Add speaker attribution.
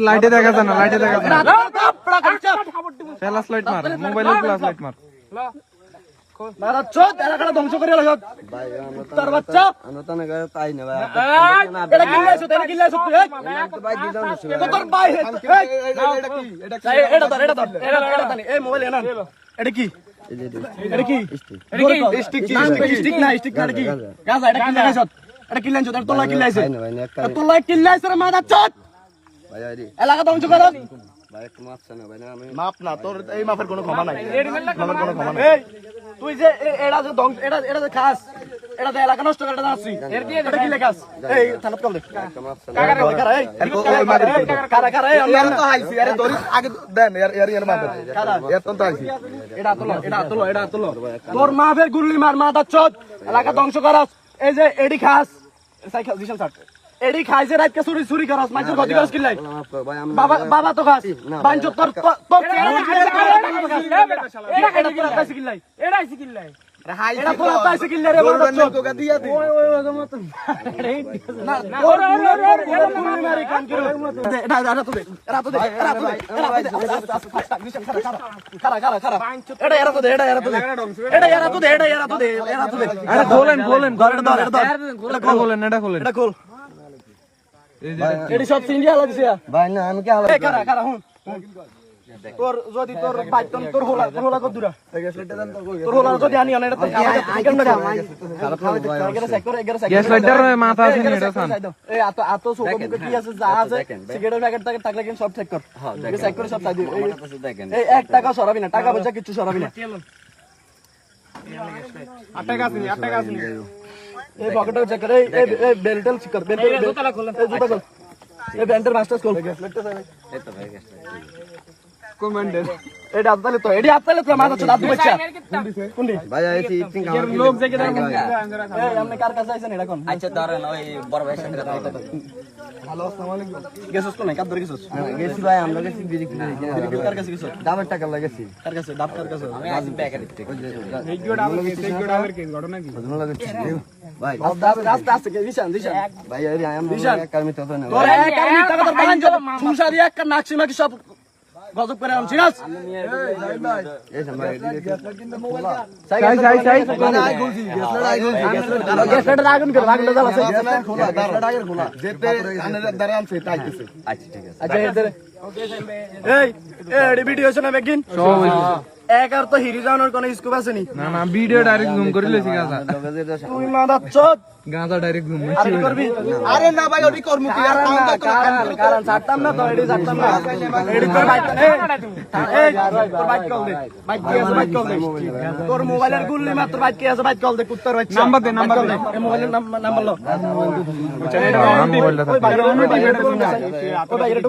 Speaker 1: লাইটে দেখা যায় না, লাইটে দেখা যায় না। ফ্ল্যাশ লাইট মার, মোবাইলের ফ্ল্যাশ লাইট মার।
Speaker 2: ধ্বংস করে তোর বাচ্চা তাই না মোবাইল এটা কি এটা কি স্টিক না স্টিক না কি গাছ এটা কি লাগাইছ এটা কি লাগাইছ তোলা কি লাগাইছ তোলা কি লাগাইছ রে মাদা চোদ ভাই আরে এলাকা ধ্বংস কর ভাই একটু মাপ না ভাই না আমি মাপ না তোর এই মাপের কোনো ক্ষমা নাই মাপের কোনো ক্ষমা নাই এই তুই যে এটা যে ধ্বংস এটা যে খাস এটা তো এলাকা নষ্ট করে এটা আসছি এটা কি লেখাস এই থানাত কল দে কারা এই কারা এই আমরা তো আইছি আরে তোর আগে দেন এর মাপে কারা এর তো আইছি এটা তোলো তোর মাপের গুল্লি মার মাথা চোদ এলাকা ধ্বংস করস এই যে এডি খাস সাইকেল দিশন ছাড় এডি খাইছে রাত কে চুরি করস মাইজের গদি করস কি লাই বাবা তো খাস বাঞ্চ তোর এটা তোর কাছে কি লাই এটা আইছে কি লাই এটা তোর কাছে কি লাই রে বড় তোকে দিয়া দে ওই মত না ওর গুল্লি মারি কাম করো এটা তো দে খারা এরা তো দে
Speaker 1: আরে খোলেন এটা খোল
Speaker 2: এডি সব সিনজি আলা দিছে ভাই না আমি কি আলা খারা হুন তোর যদি তোর বাইতন তোর হোলা কত দূরা তোর হোলা যদি আনি না এটা তো কেন না
Speaker 1: গ্যাস লাইটার মাথা আছে না এটা সান
Speaker 2: এই আত সোক মুখে কি আছে যা আছে সিগারেটের প্যাকেট থাকলে কিন্তু সব চেক কর চেক করে সব চাই দিই এই 1 টাকা সরাবি না টাকা পয়সা কিছু সরাবি না 8 টাকা আছে এই পকেটে চেক করে এই বেল্টল চেক কর বেল্ট জুতা খোল এই ব্যান্ডের মাস্টার খোল এই তো ভাই কমান্ডার এটা আপতালে তো মাথা চোদ আদু বাচ্চা কোনদি ভাই আইছি ইতিং লোক জায়গা এই আমনে কার কাছে আইছেন এটা কোন আচ্ছা ধরেন ওই বড় ভাইয়ের সাথে কথা হইতো হ্যালো আসসালামু আলাইকুম গেছস তো না কার ধরে গেছস গেছি ভাই আমরা গেছি বিড়ি কার কাছে গেছস দামের টাকা লাগাইছি কার কাছে দাম কার কাছে আমি আইছি বেকারি থেকে এই গোডামের কেস ঘটনা কি ভাই রাস্তা আছে কে দিশান ভাই আরে আই এম কারমি তো না তোর এক কারমি টাকা তোর বাহান যাব সুসারি এক নাকসিমা কি সব গজব করে আম চিনাস এই সময় সাই গ্যাস লাইটার আগুন করে আগুন জ্বালা আছে গ্যাস লাইটার খোলা আগের খোলা যেতে আনে দাঁড়ান সে তাইতেছে আচ্ছা ঠিক আছে আচ্ছা এই এডি ভিডিও শোনা বেগিন সব এক আর তো হিরি জানোর কোন স্কোপ আছে নি
Speaker 1: না ভিডিও ডাইরেক্ট জুম করে লইছি গাজা
Speaker 2: তুই মাদা চোদ
Speaker 1: গাজা ডাইরেক্ট জুম
Speaker 2: আরে করবি আরে না ভাই ওডি করমু কি আর কারণ ছাড়তাম না তো এডি ছাড়তাম না এডি তোর বাইক এই তোর বাইক কল দে বাইক কল দে তোর মোবাইলের গুল্লি মাত্র বাইক কি আছে বাইক কল দে কুত্তার বাচ্চা নাম্বার দে এই মোবাইলের নাম্বার লো
Speaker 1: মোবাইলটা